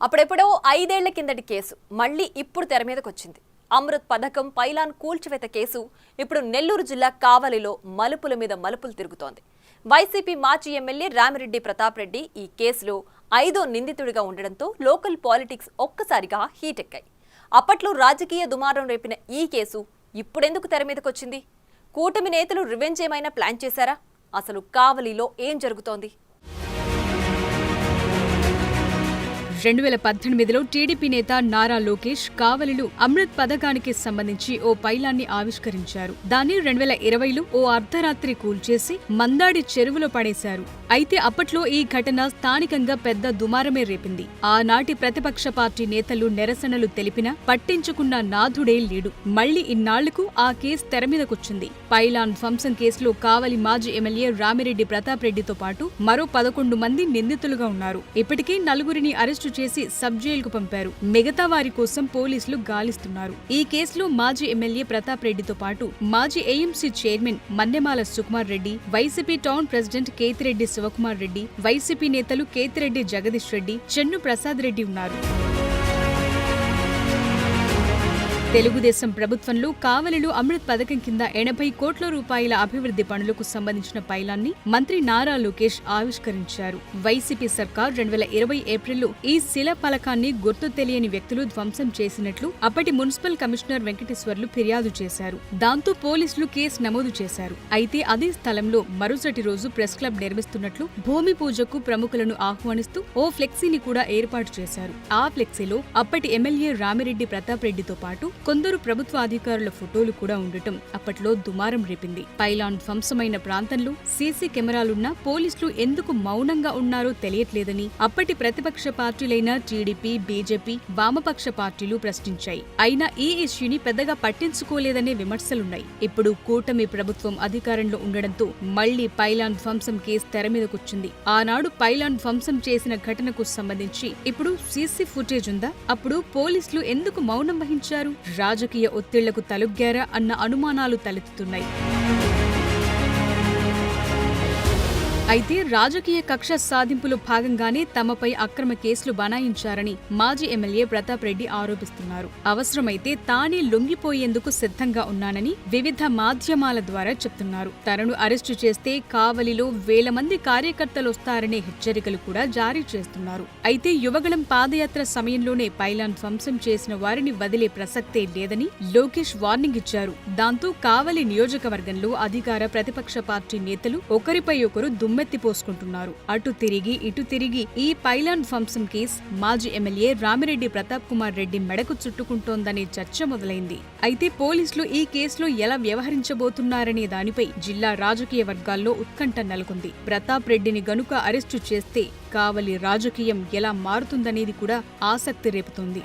అప్పుడెప్పుడో 5 ఏళ్ల కిందటి కేసు మళ్ళీ ఇప్పుడు తెర మీదకి వచ్చింది. అమృత్ పథకం పైలాన్ కూల్చివేత కేసు ఇప్పుడు నెల్లూరు జిల్లా కావలిలో మలుపుల మీద మలుపులు తిరుగుతోంది. వైసీపీ మాజీ ఎమ్మెల్యే రామిరెడ్డి ప్రతాప్ రెడ్డి ఈ కేసులో 5వ నిందితుడిగా ఉండడంతో లోకల్ పాలిటిక్స్ ఒక్కసారిగా హీట్ ఎక్కాయి. అప్పట్లో రాజకీయ దుమారం రేపిన ఈ కేసు ఇప్పుడెందుకు తెర మీదకి వచ్చింది? కూటమి నేతలు రివెంజ్ ఏమైనా ప్లాన్ చేశారా? అసలు కావలిలో ఏం జరుగుతోంది? 2018లో టీడీపీ నేత నారా లోకేష్ కావలిలో అమృత్ పథకానికి సంబంధించి ఓ పైలాన్ని ఆవిష్కరించారు. దాన్ని 2020లో ఓ అర్ధరాత్రి కూల్చేసి మందాడి చెరువులో పడేశారు. అయితే అప్పట్లో ఈ ఘటన స్థానికంగా పెద్ద దుమారమే రేపింది. ఆనాటి ప్రతిపక్ష పార్టీ నేతలు నిరసనలు తెలిపినా పట్టించుకున్న నాథుడే లేడు. మళ్లీ ఇన్నాళ్లకు ఆ కేసు తెరమీదకొచ్చింది. పైలాన్ ధ్వంసం కేసులో కావలి మాజీ ఎమ్మెల్యే రామిరెడ్డి ప్రతాప్ రెడ్డితో పాటు మరో 11 మంది నిందితులుగా ఉన్నారు. ఇప్పటికే 4గురిని అరెస్టు చేసి సబ్ జైలుకు పంపారు. మిగతా వారి కోసం పోలీసులు గాలిస్తున్నారు. ఈ కేసులో మాజీ ఎమ్మెల్యే ప్రతాప్ రెడ్డితో పాటు మాజీ AMC chairman Mannemala Sukumar Reddy, YCP town president Ketireddy Sivakumar Reddy, YCP నేతలు కేతిరెడ్డి జగదీష్ రెడ్డి, చెన్ను ప్రసాద్ రెడ్డి ఉన్నారు. తెలుగుదేశం ప్రభుత్వంలో కావలిలో అమృత్ పథకం కింద 80 కోట్ల రూపాయల అభివృద్ధి పనులకు సంబంధించిన పైలాన్ని మంత్రి నారా లోకేష్ ఆవిష్కరించారు. వైసీపీ సర్కార్ 2020 ఏప్రిల్లో ఈ శిలా ఫలకాన్ని గుర్తు తెలియని వ్యక్తులు ధ్వంసం చేసినట్లు అప్పటి మున్సిపల్ కమిషనర్ వెంకటేశ్వర్లు ఫిర్యాదు చేశారు. దాంతో పోలీసులు కేసు నమోదు చేశారు. అయితే అదే స్థలంలో మరుసటి రోజు ప్రెస్ క్లబ్ నిర్మిస్తున్నట్లు భూమి పూజకు ప్రముఖులను ఆహ్వానిస్తూ ఓ ఫ్లెక్సీని కూడా ఏర్పాటు చేశారు. ఆ ఫ్లెక్సీలో అప్పటి ఎమ్మెల్యే రామిరెడ్డి ప్రతాప్ రెడ్డితో పాటు కొందరు ప్రభుత్వ అధికారుల ఫోటోలు కూడా ఉండటం అప్పట్లో దుమారం రేపింది. పైలాన్ ధ్వంసమైన ప్రాంతంలో సీసీ కెమెరాలున్నా పోలీసులు ఎందుకు మౌనంగా ఉన్నారో తెలియట్లేదని అప్పటి ప్రతిపక్ష పార్టీలైన టీడీపీ, బీజేపీ, వామపక్ష పార్టీలు ప్రశ్నించాయి. అయినా ఈ ఇష్యూని పెద్దగా పట్టించుకోలేదనే విమర్శలున్నాయి. ఇప్పుడు కూటమి ప్రభుత్వం అధికారంలో ఉండడంతో మళ్లీ పైలాన్ ధ్వంసం కేసు తెరమీదకొచ్చింది. ఆనాడు పైలాన్ ధ్వంసం చేసిన ఘటనకు సంబంధించి ఇప్పుడు సీసీ ఫుటేజ్ ఉందా? అప్పుడు పోలీసులు ఎందుకు మౌనం వహించారు? రాజకీయ ఒత్తిళ్లకు తలొగ్గారా అన్న అనుమానాలు తలెత్తుతున్నాయి. అయితే రాజకీయ కక్ష సాధింపులో భాగంగానే తమపై అక్రమ కేసులు బనాయించారని మాజీ ఎమ్మెల్యే ప్రతాప్ రెడ్డి ఆరోపిస్తున్నారు. అవసరమైతే తానే లొంగిపోయేందుకు సిద్ధంగా ఉన్నానని వివిధ మాధ్యమాల ద్వారా చెప్తున్నారు. తనను అరెస్టు చేస్తే కావలిలో వేల మంది కార్యకర్తలు వస్తారనే హెచ్చరికలు కూడా జారీ చేస్తున్నారు. అయితే యువగళం పాదయాత్ర సమయంలోనే పైలాన్ ధ్వంసం చేసిన వారిని వదిలే ప్రసక్తే లేదని లోకేష్ వార్నింగ్ ఇచ్చారు. దాంతో కావలి నియోజకవర్గంలో అధికార ప్రతిపక్ష పార్టీ నేతలు ఒకరిపై ఒకరు దుమ్మెత్తిపోసుకుంటున్నారు. అటు తిరిగి ఇటు తిరిగి ఈ పైలాన్ ధ్వంసం కేసు మాజీ ఎమ్మెల్యే రామిరెడ్డి ప్రతాప్ కుమార్ రెడ్డి మెడకు చుట్టుకుంటోందనే చర్చ మొదలైంది. అయితే పోలీసులు ఈ కేసులో ఎలా వ్యవహరించబోతున్నారనే దానిపై జిల్లా రాజకీయ వర్గాల్లో ఉత్కంఠ నెలకొంది. ప్రతాప్ రెడ్డిని గనుక అరెస్టు చేస్తే కావలి రాజకీయం ఎలా మారుతుందనేది కూడా ఆసక్తి రేపుతోంది.